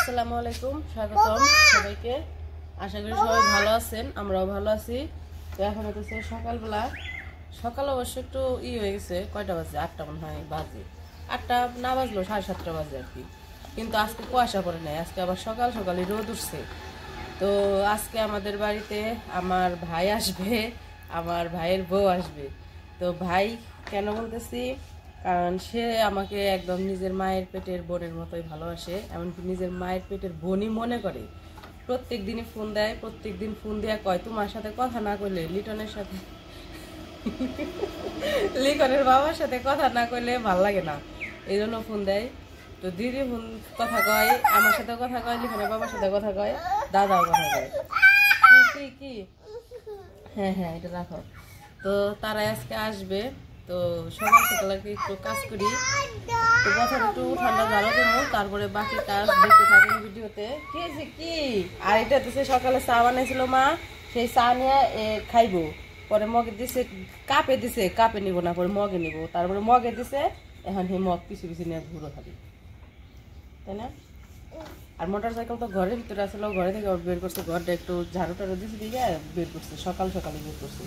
আসসালামু আলাইকুম, স্বাগতম সবাইকে। আশা করি সবাই ভালো আছেন, আমরাও ভালো আছি। তো এখন হচ্ছে সকালবেলা, সকাল অবশ্য একটু হয়ে গেছে। কয়টা বাজে? 8টা মনে হয় বাজে। 8টা না বাজলো, 7:30 বাজে আর কি। কিন্তু আজকে কুয়াশা পড়ে নাই, আজকে আবার সকাল সকালই রোদ উঠছে। তো আজকে আমাদের বাড়িতে আমার ভাই আসবে, আমার ভাইয়ের বউ আসবে। তো ভাই কেন বলতেছি, কারণ সে আমাকে একদম নিজের মায়ের পেটের বোনের মতোই ভালোবাসে, এমনকি নিজের মায়ের পেটের বোনই মনে করে। প্রত্যেক দিনই ফোন দেয়, প্রত্যেক দিন ফোন দেওয়া কয় তোমার সাথে কথা না কইলে, লিটনের সাথে লিটনের বাবার সাথে কথা না কইলে ভাল লাগে না, এই জন্য ফোন দেয়। তো দিদি ফোন কথা কয়, আমার সাথে কথা কয়, লিটনের বাবার সাথে কথা কয়, দাদাও কথা কয়। কি হ্যাঁ হ্যাঁ, এটা রাখো। তো তারাই আজকে আসবে। তো সকাল সকাল আর কি একটু কাজ করি। তো প্রথমে একটু ঠান্ডা ঝাড়ো দেবো, তারপরে বাকি কাজ দেখতে থাকেন ভিডিওতে। কি হয়েছে কি? আর এটা হচ্ছে সকালে চা বানাইছিল মা, সেই চা নিয়ে খাইবো। পরে মগে দিছে, কাপে দিছে, কাপে নিব না, পরে মগে নিব। তারপরে মগে দিছে, এখন সেই মগ পিছু পিছু নিয়ে ঘুরো খাবি, তাই না? আর মোটর সাইকেল তো ঘরের ভিতরে আসলে, ঘরে থেকে বের করছে, ঘরটা একটু ঝাড়ু টাড়ু দিছে দিয়ে বের করছে, সকাল সকালে বের করছে।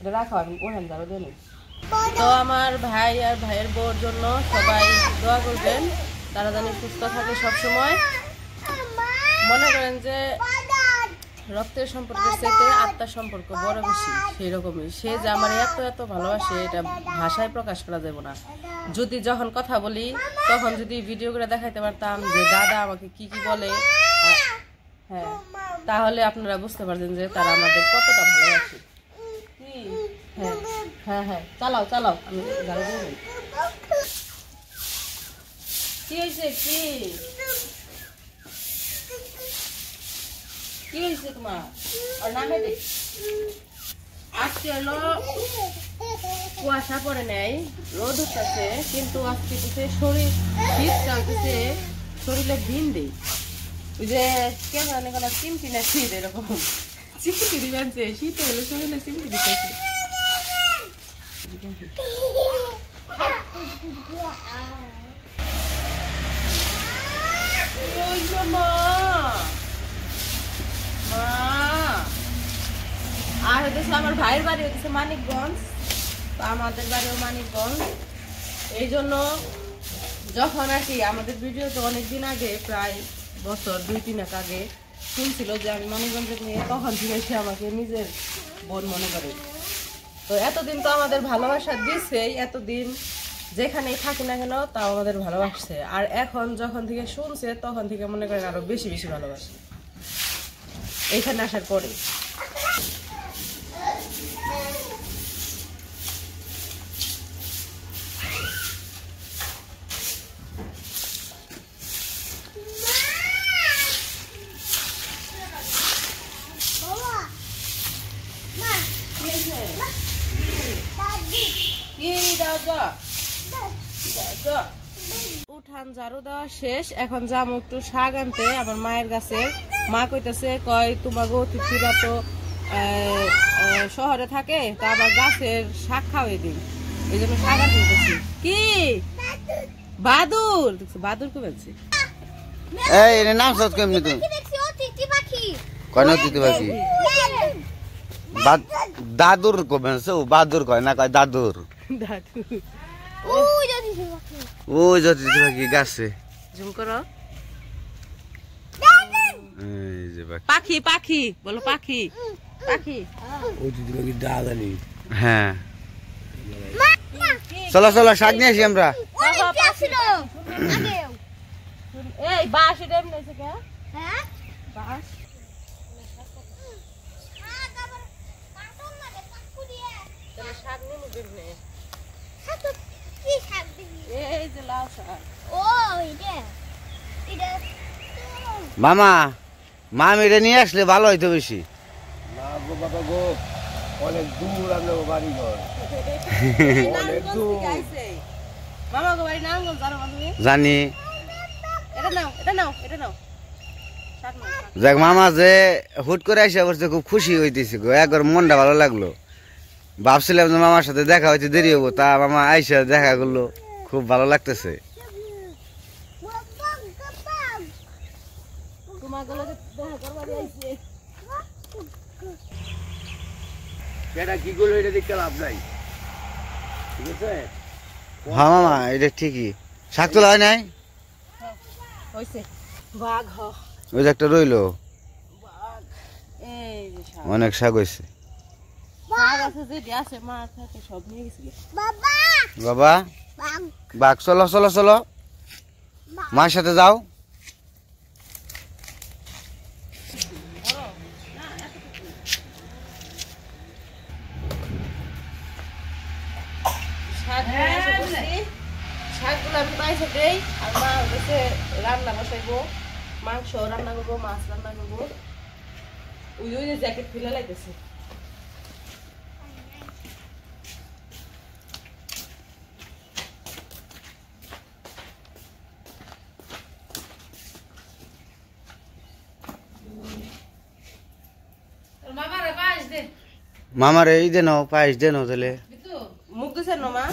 এটা রাখো, আমি ওখানে ঝাড়ু দিয়ে নিই। তো আমার ভাই আর ভাইয়ের বউর জন্য সবাই দোয়া করবেন, তারা যেন সুস্থ থাকে সবসময়। মনে করেন যে রক্তের সম্পর্কের চাইতে আত্মার সম্পর্ক বড় বেশি, সেই রকমই। সে যে আমার এত এত ভালোবাসে, এটা ভাষায় প্রকাশ করা যাবে না। যদি যখন কথা বলি, তখন যদি ভিডিও করে দেখাইতে পারতাম যে দাদা আমাকে কি কি বলে, হ্যাঁ, তাহলে আপনারা বুঝতে পারতেন যে তারা আমাদের কতটা ভালোবাসে। হ্যাঁ হ্যাঁ হ্যাঁ, চালাও চালাও, আমি গাড়ি দিয়ে নিই। কি হয়েছে? কি হয়েছে তোমার? আর নামে দে। আজকে হলো কুয়াশা পড়ে নাই, রোদ উঠতেছে, কিন্তু আজকে শরীর শীত কালতেছে, শরীরে ভিন দেই। ওই যে কেমন চিমটি না শীত, এরকম চিমটি দিবেনছে, শীত হলে শরীরে চিমটি দিতেছে। আর হচ্ছে আমার ভাইয়ের বাড়ি হচ্ছে মানিকগঞ্জ, আমাদের বাড়িও মানিকগঞ্জ। এই জন্য যখন আর কি আমাদের ভিডিও তো অনেকদিন আগে, প্রায় বছর 2-3 আগে শুনছিল যে আমি মানিকগঞ্জে নিয়ে, তখন থেকে সে আমাকে নিজের বোন মনে করে। তো এতদিন তো আমাদের ভালোবাসা দিচ্ছে, এতদিন যেখানেই থাকি না কেন তাও আমাদের ভালোবাসছে। আর এখন যখন থেকে শুনছে, তখন থেকে মনে করেন আরো বেশি বেশি ভালোবাসে এইখানে আসার পরে। উঠান ঝাড়ু দেওয়া শেষ, এখন যাবো একটু শাক আনতে আমার মায়ের কাছে। মা কইতেছে, কয় তোমাকে অতিথিরা তো শহরে থাকে, তা আবার গাছের শাক খাওয়াই দিই, এই জন্য শাক আনতেছি। কি বাদুর দেখছো? বাদুর কমেছে। এই এর নাম সত কেমনে তুমি? অতিথি পাখি। কোন অতিথি পাখি? দাদুর কমেছে, ও বাদুর কয় না, কয় দাদুর। দাদুর ওই অতিথি পাখি গাছে। জুম করো। এই যে পাখি, পাখি বলো, পাখি পাখি। অতিথি পাখি দাদানি। হ্যাঁ, চলো চলো শাক নিয়ে আসি আমরা। এই বাঁশ এটা এমনি হয়েছে কে? হ্যাঁ বাঁশ। শাক নিয়ে নিবি, এই যে লাউ শাক। মামা মামি রে নিয়ে আসলে ভালো হইতো বেশি। না গো বাবা গো, অনেক দূর আমাদের বাড়ি ঘর, অনেক দূর। মামা গো বাড়ি নাম জানো তুমি? জানি। এটা নাও, এটা নাও, এটা নাও। দেখ মামা যে হুট করে এসে বসে খুব খুশি হইতেছি গো, একবার মনটা ভালো লাগলো। ভাবছিলাম যে মামার সাথে দেখা হইতে দেরি হবো, তা মামা আইসা দেখা করলো, খুব ভালো লাগতেছে। তোমার গলা দেখা করবা দিয়েছে এটা কি করলো এটা দেখতে লাভ নাই ঠিক আছে হ্যাঁ মামা এটা ঠিকই শাক তোলা হয় নাই হইছে বাঘ হ ওই যে একটা রইলো বাঘ এই যে শাক অনেক শাক হয়েছে শাক আছে যে আছে মার থাকে সব নিয়ে গেছে বাবা বাঘ চলো চলো চলো মার সাথে যাও শাকগুলো আমি পাইছে দেই আর মা হচ্ছে রান্না বসাইবো মাংস রান্না করবো মাছ রান্না করবো ওই যে জ্যাকেট ফেলে লাগতেছে মামার এই দেন পায়েস দেন তাহলে মুখ দিছে না মা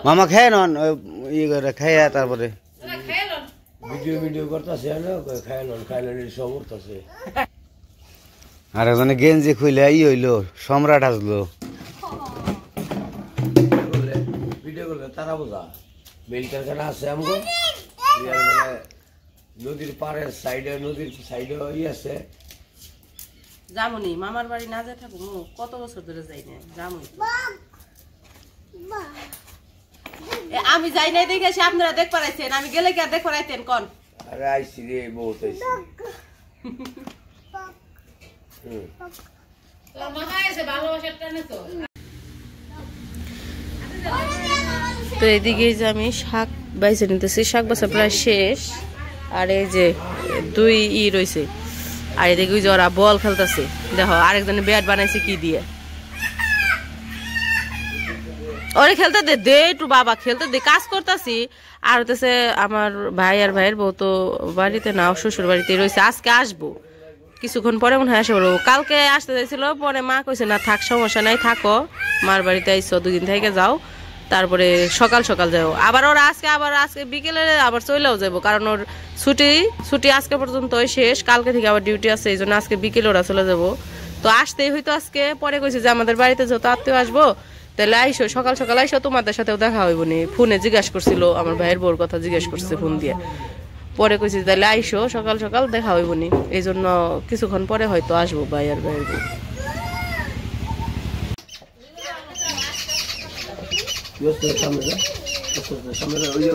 মামা খেয়ে নন ই করে খেয়ে তারপরে ভিডিও করতেছে না খাইলেন সব করতেছে আর একজনে গেঞ্জি খুইলে ই হইলো সম্রাট আসলো ভিডিও করলে তারা বোঝা মিল কারখানা আছে আমগো নদীর পাড়ের সাইডে ই আছে জামুনি মামার বাড়ি না যায় থাকবো কত বছর ধরে যাই না জামুনি আমি যাই নাই দেখে এসে আপনারা দেখ পারাইছেন আমি গেলে কি আর দেখ পারাইতেন কোন আরে আইসি রে বহুত আইসি তো এদিকে যে আমি শাক বাইছে নিতেছি শাক বাছা প্রায় শেষ আর এই যে দুই রয়েছে আর এদিকে ওই যে ওরা বল খেলতেছে দেখো আরেকজনে ব্যাট বানাইছে কি দিয়ে ওরে খেলতে দে দে একটু বাবা খেলতে দে কাজ করতেছি আর হতেছে আমার ভাই আর ভাইয়ের বউ তো বাড়িতে না শ্বশুর বাড়িতে রয়েছে আজকে আসবো কিছুক্ষণ পরে মনে হয় আসে বলবো কালকে আসতে চাইছিল পরে মা কইছে না থাক সমস্যা নাই থাকো মার বাড়িতে আইসো দুদিন থেকে যাও তারপরে সকাল সকাল যাও আবার ওরা আজকে বিকেলে আবার চলেও যাবো কারণ ওর ছুটি আজকে পর্যন্ত শেষ কালকে থেকে আবার ডিউটি আছে এই জন্য আজকে বিকেলে ওরা চলে যাবো তো আসতেই হয়তো আজকে পরে কইছে যে আমাদের বাড়িতে যেহেতু আত্মীয় আসবো তাহলে আইসো সকাল সকাল আইসো তোমাদের সাথেও দেখা হইব নি ফোনে জিজ্ঞাসা করছিল আমার ভাইয়ের বউর কথা জিজ্ঞেস করছে ফোন দিয়ে পরে কইছি তাহলে আইসো সকাল সকাল দেখা হইব নি এই জন্য কিছুক্ষণ পরে হয়তো আসবো ভাই আর ভাইয়ের বউ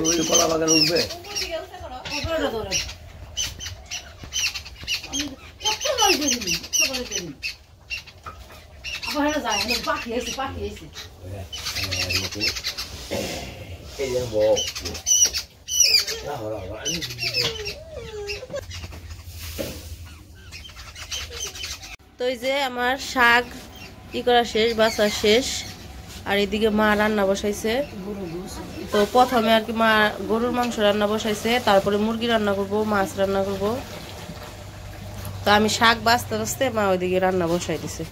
ওই কলা বাগান উঠবে তো এই যে আমার শাক ই করা শেষ বাছা শেষ আর এদিকে মা রান্না বসাইছে তো প্রথমে আর কি মা গরুর মাংস রান্না বসাইছে তারপরে মুরগি রান্না করব মাছ রান্না করব তো আমি শাক বাছতে বাছতে মা ওইদিকে রান্না বসাই দিছে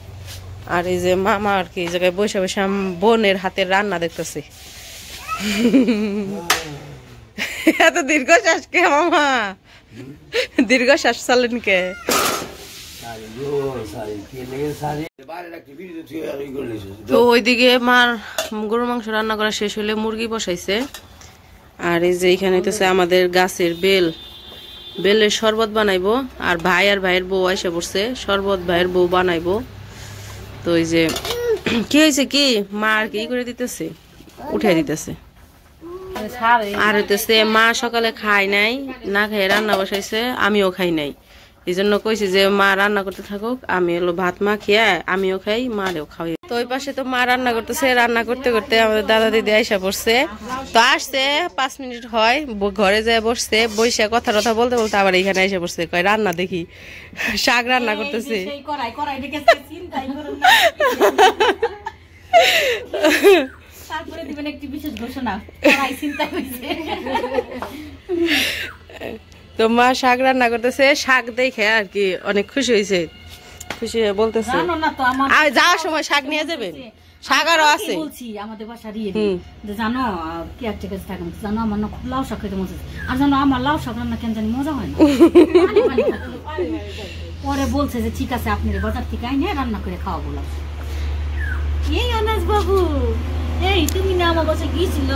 আর এই যে মামা আর কি এই জায়গায় বসে বসে বোনের হাতের রান্না দেখতেছে এত দীর্ঘশ্বাস কে মামা দীর্ঘশ্বাস চালেন কে তো ওইদিকে মার গরুর মাংস রান্না করা শেষ হলে মুরগি বসাইছে আর এই যে এখানে হইতেছে আমাদের গাছের বেলের শরবত বানাইবো আর ভাই আর ভাইয়ের বউ এসে পড়ছে শরবত ভাইয়ের বউ বানাইবো তো এই যে কি হয়েছে কি মা আর কি করে দিতেছে উঠে দিতেছে আর হইতেছে মা সকালে খাই নাই না খাই রান্না বসাইছে আমিও খাই নাই এই জন্য কইছি যে মা রান্না করতে থাকুক আমি হলো ভাত মা খেয়ে আমিও খাই মারেও খাওয়াই তো ওই পাশে তো মা রান্না করতেছে রান্না করতে করতে আমাদের দাদা দিদি আইসা পড়ছে তো আসছে 5 মিনিট হয় ঘরে যায় বসছে বইসা কথা বলতে বলতে আবার এখানে আইসা পড়ছে কয় রান্না দেখি শাক রান্না করতেছে তারপরে দিবেন একটি বিশেষ ঘোষণা চিন্তা হয়েছে তো মা শাক রান্না করতেছে শাক দেখে আর কি অনেক খুশি হয়েছে খুশি হয়ে বলতেছে আর যাওয়ার সময় শাক নিয়ে যাবে শাকারও আছে বলছি আমাদের বাসার ইয়ে যে জানো কি একটা কাছে থাকেন জানো আমার না খুব লাউ শাক খেতে মজা আর জানো আমার লাউ শাক রান্না কেন জানি মজা হয় না পানি পানি থাকে। পরে বলছে যে ঠিক আছে আপনি বাজার থেকে আইনে রান্না করে খাওয়া বললাম। এই আনাস বাবু এই তুমি না আমার বাসায় গিয়েছিল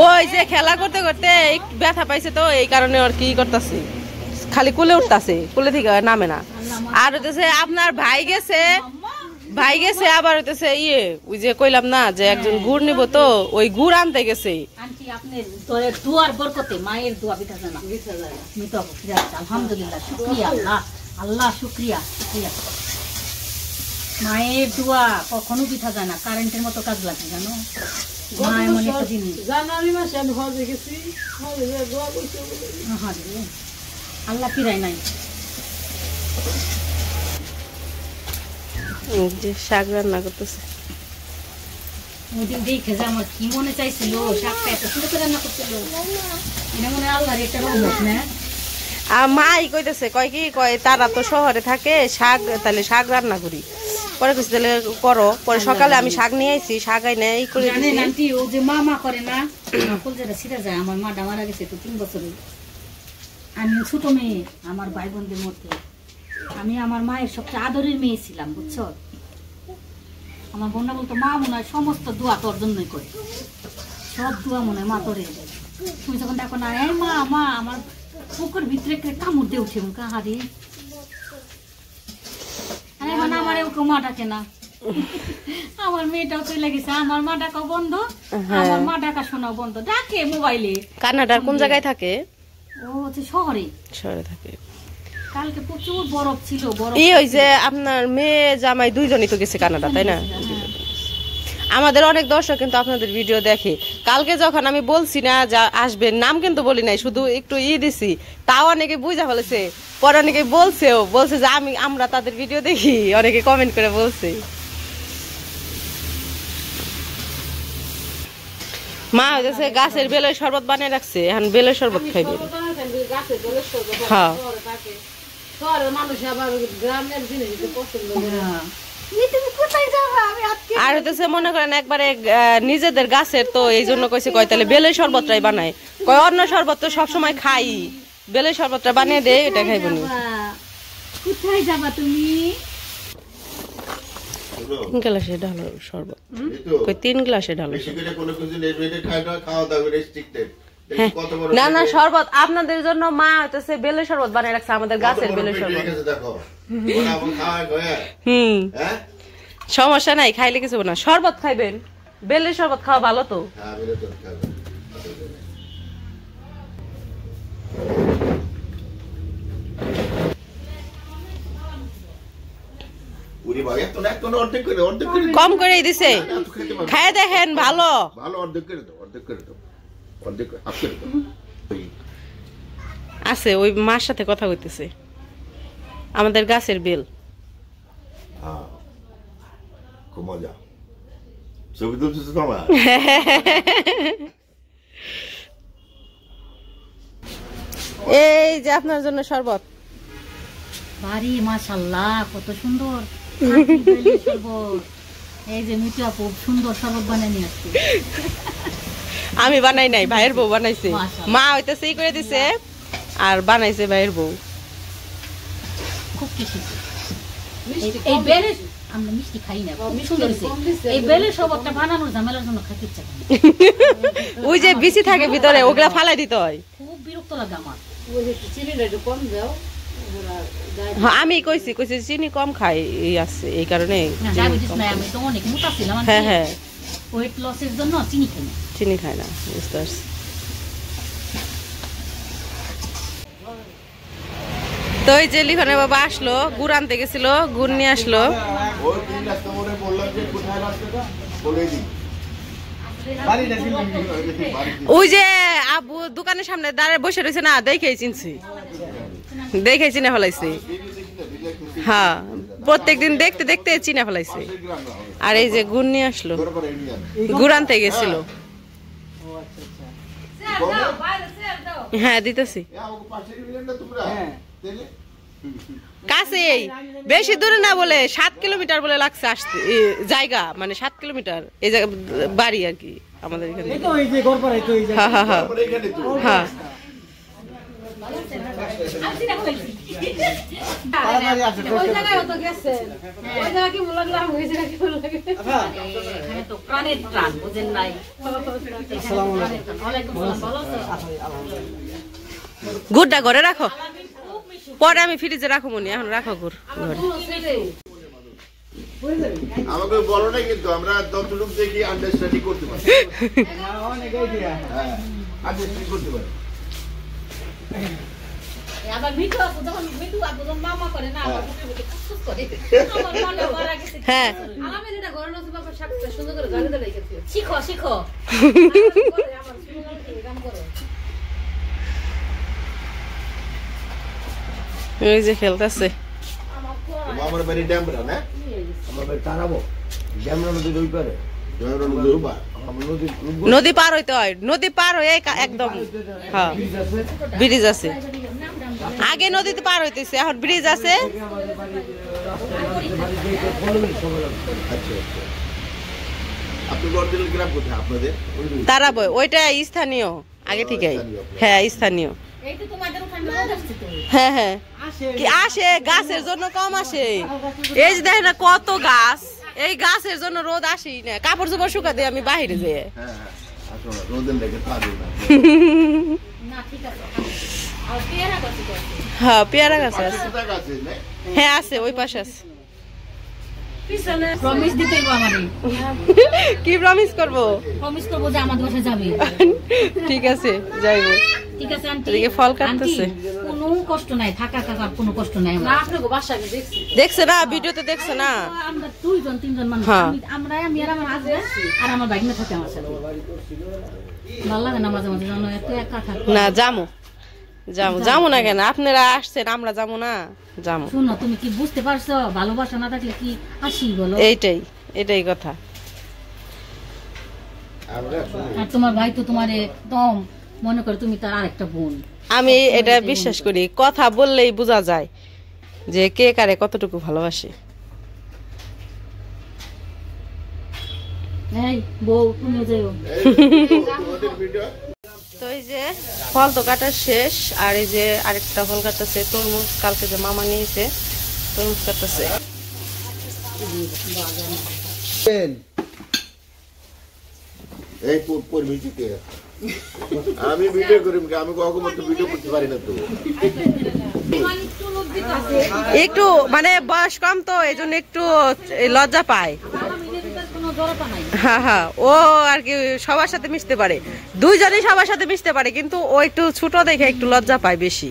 ওই যে খেলা করতে করতে ব্যথা পাইছে তো এই কারণে আর কি করতেছে খালি কুলে উঠতেছে কুলে থেকে নামে না। আর হইতেছে আপনার ভাই গেছে আবার হইতেছে ইয়ে ওই যে কইলাম না যে একজন গুড় নিব তো ওই গুড় আনতে গেছে। আন্টি আপনার তোর দুয়ার বরকতে মায়ের দোয়া বিঠা জানা মিতো আলহামদুলিল্লাহ শুকরিয়া আল্লাহ আল্লাহ শুকরিয়া শুকরিয়া। মায়ের দোয়া কখনো পিঠা যায় না কারেন্টের মতো কাজ লাগে জানো মা এমন একটা জিনিস। জানুয়ারি মাসে আমি হজে গেছি আল্লাহ ফিরাই নাই। যে শাক রান্না করতেছে ওইদিন দেখে যে আমার কি মনে চাইছিল শাকটা এত সুন্দর করে রান্না করছিল এটা মনে হয় আল্লাহর একটা রহমত না। আর মাই কইতেছে কয় কি কয় তারা তো শহরে থাকে শাক তাহলে শাক রান্না করি পরে কইছে তাহলে করো পরে সকালে আমি শাক নিয়ে আইছি শাক আইনে এই করে জানেন আন্টি ও যে মা করে না ফুল যেটা ছিঁড়ে যায় আমার মাটা মারা গেছে তো 3 বছরে আমি ছোট মেয়ে আমার ভাই বোনদের মধ্যে আমি আমার মায়ের সবচেয়ে আদরের মেয়ে ছিলাম বুঝছো। আমার বোনরা বলতো মা মনে হয় সমস্ত দোয়া তোর জন্যই করে সব দোয়া মনে হয় মা তোরে তুমি যখন দেখো না এই মা মা আমার পুকুর ভিতরে কামড় দিয়ে উঠে কাহারে এখন আমার এরকম মা ডাকে না আমার মেয়েটাও চলে গেছে আমার মা ডাকা বন্ধ আমার মা ডাকা শোনাও বন্ধ ডাকে মোবাইলে। কানাডার কোন জায়গায় থাকে? ও হচ্ছে শহরে থাকে। কালকে প্রচুর বরফ ছিল বরফ ওই যে আপনার মেয়ে জামাই দুইজনই তো গেছে কানাডা তাই না? আমাদের অনেক দর্শক কিন্তু আপনাদের ভিডিও দেখে। কালকে যখন আমি বলছি না যা আসবেন নাম কিন্তু বলি নাই শুধু একটু দিছি তাও অনেকে বুঝা ফেলেছে পরে অনেকে বলছে যে আমরা তাদের ভিডিও দেখি অনেকে কমেন্ট করে বলছে। মা হইতেছে গাছের বেলের শরবত বানিয়ে রাখছে এখন বেলের শরবত খাইবে। হ্যাঁ আর হইতেছে মনে করেন একবারে নিজেদের গাছের তো এই জন্য কইছে কয় তাহলে বেলের শরবতটাই বানায় কয় অন্য শরবত তো সবসময় খাই বেলের শরবতটা বানিয়ে দে এটা খাইব না। কোথায় যাবা তুমি? 3 গ্লাসে ঢালো শরবত কই 3 গ্লাসে ঢালো না না শরবত আপনাদের জন্য মা হইতেছে বেলের শরবত বানিয়ে রাখছে আমাদের গাছের বেলের শরবত। সমস্যা নাই খাইলে কিছু না শরবত খাইবেন বেলের শরবত খাওয়া ভালো তো। কম করে দিছে খায় দেখেন ভালো আছে ওই মার সাথে কথা কইতেছে আমাদের গাছের বেল। এই যে আপনার জন্য শরবত বাড়ি মাশাআল্লাহ কত সুন্দর শরবত এই যে মিঠু আপু সুন্দর শরবত বানিয়ে নিয়ে আসছে। আমি বানাই নাই ভাইয়ের বউ বানাইছে মা হইতেছে ই করে দিছে আর বানাইছে ভাইয়ের বউ। খুব টেস্টি এই বেলের আমরা মিষ্টি খাই না সুন্দর এই বেলের শরবতটা বানানোর ঝামেলার জন্য খাইতে ইচ্ছা করে ওই যে বিচি থাকে ভিতরে ওগুলা ফালাই দিতে হয় খুব বিরক্ত লাগে আমার। আমি কইছি চিনি কম খাই এই আছে এই কারণে আমি তো অনেক মোটা ছিলাম হ্যাঁ হ্যাঁ ওয়েট লসের জন্য চিনি খাই না বুঝতে পারছি। তো এই যে লিখনের বাবা আসলো গুড় আনতে গেছিল গুড় নিয়ে আসলো। ওই যে আবু দোকানের সামনে দাঁড়িয়ে বসে রয়েছে না দেখেই চিনছি চিনে ফেলাইছে। হ্যাঁ প্রত্যেকদিন দেখতে দেখতে চিনে ফেলাইছে। আর এই যে গুড় নিয়ে আসলো গুড় আনতে গেছিল। হ্যাঁ দিতেছি কাছেই, বেশি দূরে না বলে 7 কিলোমিটার বলে লাগছে আসতে জায়গা, মানে 7 কিলোমিটার এই জায়গা বাড়ি আর কি আমাদের এখানে। হ্যাঁ হ্যাঁ হ্যাঁ হ্যাঁ। গুড়টা ঘরে রাখো, পরে আমি ফ্রিজে রাখো মনি, এখন রাখো গুড় ঘরে। আমাকে বলো না, কিন্তু আমরা যতটুকু দেখি আন্ডারস্ট্যান্ডিং করতে পারি। হ্যাঁ, আন্ডারস্ট্যান্ডিং করতে পারি। আবার মিঠু আছে, যখন মিঠু আপু যখন মামা করে না, আবার বুকে কুসকুস করে। আমার মনে মারা গেছে। হ্যাঁ, আমি যেটা ঘরে নসি বাবা শাকটা সুন্দর করে গাড়ি দিয়ে গেছে। শিখো শিখো। আমার সুন্দর করে কাম করো। এই যে খেলতেছে। আমার বাড়ি ড্যামরা না, আমার বাড়ি টানাবো ড্যামরা নদীর ওই পারে। ড্যামরা নদীর উপর। আমার নদীর নদী পার হইতে হয়, নদী পার হয়ে একদম হ্যাঁ ব্রিজ আছে। আগে নদীতে পার হইতেছে, এখন ব্রিজ আছে। আচ্ছা আচ্ছা। আপনাদের অরিজিনাল গ্রাম কোথায় আপনাদের? তারাবই, ওইটা স্থানীয় আগে থেকেই। হ্যাঁ স্থানীয়। এই তো তোমাদের ওখানে রোদ আসছে তো। হ্যাঁ হ্যাঁ কি আসে, গাছের জন্য কম আসে। এই যে দেখেন না কত গাছ, এই গাছের জন্য রোদ আসেই না। কাপড় চোপড় শুকা দিয়ে আমি বাহিরে যাই। হ্যাঁ হ্যাঁ, আসলে রোদের লেগে পাবে না। না ঠিক আছে। আর পেয়ারা গাছ তো আছে। হ্যাঁ পেয়ারা গাছ আছে। কোথায় গাছে না? হ্যাঁ আছে, ওই পাশে আছে। পিছনে প্রমিস দিতেই আমারে। কি প্রমিস করব? প্রমিস করব যে আমাদের বাসায় যাবে। ঠিক আছে যাইবো। ঠিক আছে আন্টি। এদিকে ফল কাটতেছে। কোনো কষ্ট নাই, থাকা কাকার কোনো কষ্ট নাই। না আপনাকে বাসা আমি দেখছি। দেখছে না, ভিডিওতে দেখছে না। আমরা দুইজন তিনজন মানুষ, হ্যাঁ। আমি আর আমার হাজবেন্ড আর আমার ভাগ্নে থাকে আমার সাথে। ভালো লাগে না মাঝে মাঝে জানো, এত একা থাকো না। যামু যামু যামু না কেন? আপনারা আসছেন, আমরা যামু না? যামু। শুনো, তুমি কি বুঝতে পারছো ভালোবাসা না থাকলে কি আসি বলো? এটাই কথা। আর তোমার ভাই তো তোমার একদম মনে করো তুমি তার আরেকটা বোন। আমি এটা বিশ্বাস করি, কথা বললেই বোঝা যায় যে কে কারে কতটুকু ভালোবাসে। এই বউ তুমিও যাও। তো এই যে ফল তো কাটা শেষ, আর এই যে আরেকটা ফল কাটতেছে তরমুজ। কালকে যে মামা নিয়েছে তরমুজ কাটতেছে। এই পরিমিতিতে আমি ভিডিও করি, আমি কখনো তো ভিডিও করতে পারি না তো। একটু মানে বয়স কম তো, এই জন্য একটু লজ্জা পায়। হ্যাঁ হ্যাঁ, ও আর কি সবার সাথে মিশতে পারে, দুইজনই সবার সাথে মিশতে পারে, কিন্তু ও একটু ছোট দেখে একটু লজ্জা পায় বেশি।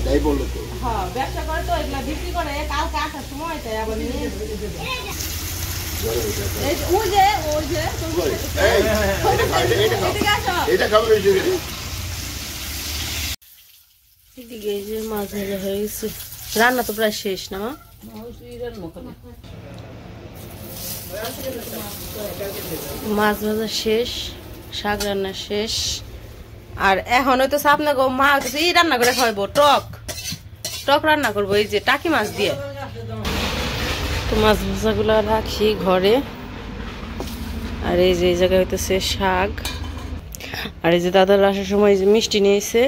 তাই বললো তো। ব্যবসা করে তো, এগুলা বিক্রি করে। কালকে আসার সময় আবার এটা খাবার এদিকে এই যে মাছ ভাজা হয়ে গেছে, রান্না তো প্রায় শেষ না? মাছ ভাজা শেষ, শাক রান্না শেষ, আর এখন হয়তো সাপনা গো মা হইতেছে এই রান্না করে খাওয়াবো, টক রান্না করবো এই যে টাকি মাছ দিয়ে। তো মাছ ভাজাগুলো রাখি ঘরে, আর এই যে এই জায়গায় হইতেছে শাক, আর এই যে দাদার আসার সময় যে মিষ্টি নিয়েছে,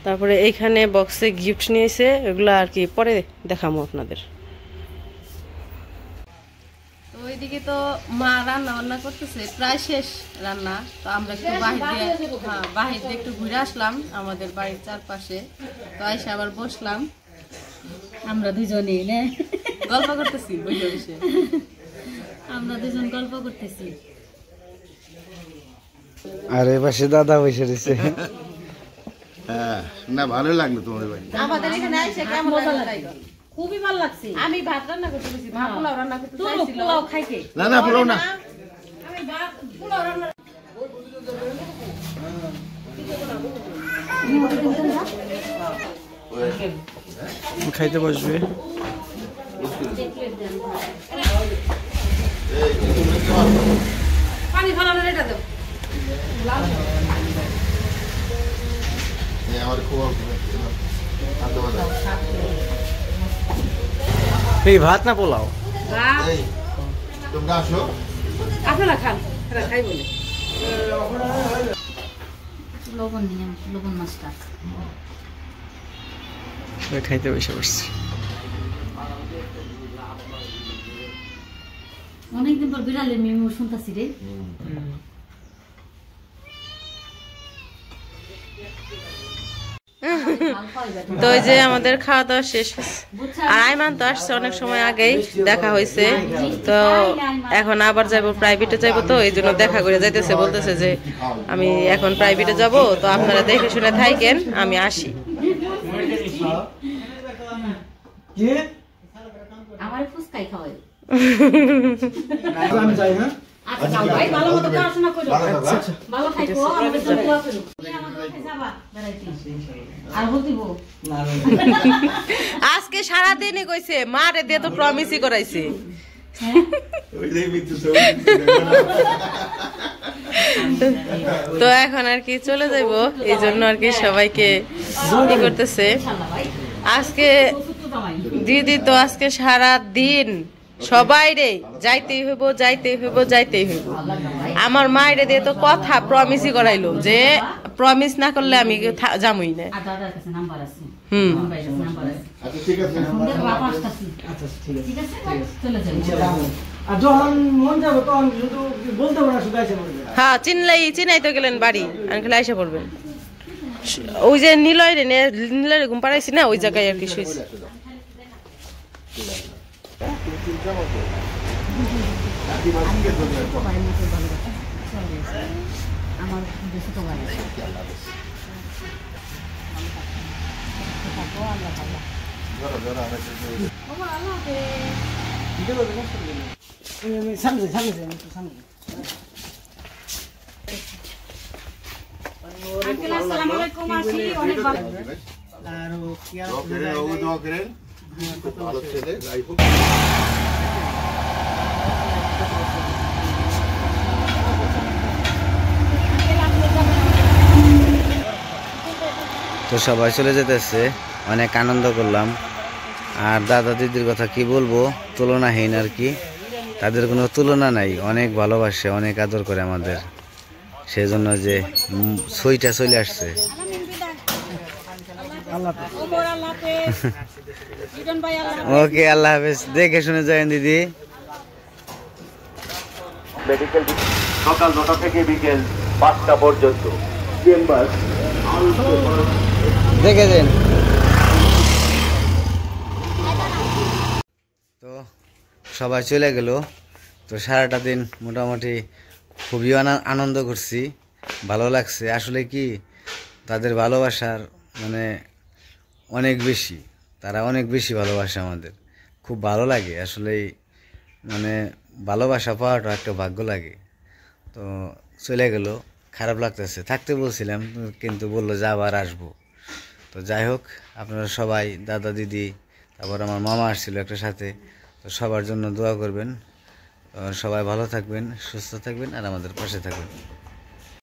তারপরে এইখানে বক্সে গিফট নিয়েছে, এগুলো আর কি পরে দেখাবো আপনাদের। তো ওইদিকে তো মা রান্না বান্না করতেছে, প্রায় শেষ রান্না। তো আমরা একটু বাহির দিয়ে একটু ঘুরে আসলাম আমাদের বাড়ির চারপাশে। তো এসে আবার বসলাম, আমরা দুজনেই না গল্প করতেছি বসে বসে। আমরা দুজন গল্প করতেছি। আর এই পাশে দাদা বসে রয়েছে। হ্যাঁ, না ভালো লাগলো তোমার বাড়ি। আমাদের এখানে এসে কেমন লাগলো? খুবই ভালো লাগছে। আমি ভাত রান্না করতে গেছি, ভাত পোলাও রান্না করতে তোর চাইছিল। পোলাও খাইতে না না বলো না। আমি ভাত পোলাও রান্না খাইতে বসবে। পানি ফলানোর এটা দেব আমার খুব এই ভাত না পোলাও? এই তোমরা আসো। আপনারা খান, এরা খাই বলে। লবণ নিয়ে লবণ মাছটা খাইতে বসে বসছি। অনেকদিন পর বিড়ালের মেমো শুনতাছি রে। তো এই যে আমাদের খাওয়া দাওয়া শেষ, আর আইমান তো আসছে অনেক সময় আগেই, দেখা হয়েছে। তো এখন আবার যাবো, প্রাইভেটে যাবো, তো এই জন্য দেখা করে যাইতেছে, বলতেছে যে আমি এখন প্রাইভেটে যাব, তো আপনারা দেখে শুনে থাকেন, আমি আসি। আমার ফুসকাই খাওয়াই। আমি যাই। হ্যাঁ আচ্ছা যাও ভাই, ভালো মতো পড়াশোনা করো। ভালো থাকো, আমাদের জন্য দোয়া করো। আমাদের যাবা বেড়াইতে আর বলতিব না আজকে সারাদিনই কইছে মারে দিয়ে তো প্রমিসই করাইছে। তো এখন আর কি চলে যাইব, এই জন্য আর কি সবাইকে ই করতেছে। আজকে দিদি তো আজকে সারা দিন সবাই রে যাইতেই হইব, যাইতেই হইব, যাইতেই হইব। আমার মায়ের দিয়ে তো কথা প্রমিসই করাইলো যে প্রমিস না করলে আমি যামই না। আর দাদার কাছে নাম্বার আছে। হুম নাম্বার আছে। আচ্ছা ঠিক আছে। ফোনের বাবা আসছে। আচ্ছা ঠিক আছে। ঠিক আছে চলে যাই। আর যখন মন যাবে তখন শুধু বলতে পারে, শুধু এসে বলবে। হ্যাঁ চিনাই তো গেলেন বাড়ি, আর খালি আইসা পড়বেন। ওই যে নীলয় ঘুম পাড়াইছি না, ওই জায়গায় আর কি শুয়েছি। আমার বেশি তো ভালো সামনে সামনে সামনে। আঙ্কেল আসসালামু আলাইকুম, আসি অনেক ভালো। আর কি আর দোয়া করেন ভালো ছেলে যাই হোক। তো সবাই চলে যেতেছে, অনেক আনন্দ করলাম। আর দাদা দিদির কথা কি বলবো, তুলনাহীন আর কি, তাদের কোনো তুলনা নাই। অনেক ভালোবাসে, অনেক আদর করে আমাদের, সেই জন্য যে সইটা চলে আসছে। ওকে আল্লাহ হাফেজ, দেখে শুনে যাবেন দিদি। মেডিকেল সকাল 9টা থেকে বিকেল 5টা পর্যন্ত চেম্বার দেখে দেন। তো সবাই চলে গেল। তো সারাটা দিন মোটামুটি খুবই আনন্দ করছি, ভালো লাগছে। আসলে কি তাদের ভালোবাসার মানে অনেক বেশি, তারা অনেক বেশি ভালোবাসে আমাদের, খুব ভালো লাগে আসলে। মানে ভালোবাসা পাওয়াটা একটা ভাগ্য লাগে। তো চলে গেল, খারাপ লাগতেছে। থাকতে বলছিলাম কিন্তু বললো যে আবার আসবো। তো যাই হোক, আপনারা সবাই, দাদা দিদি, তারপর আমার মামা আসছিল একটা সাথে, তো সবার জন্য দোয়া করবেন। সবাই ভালো থাকবেন, সুস্থ থাকবেন, আর আমাদের পাশে থাকবেন।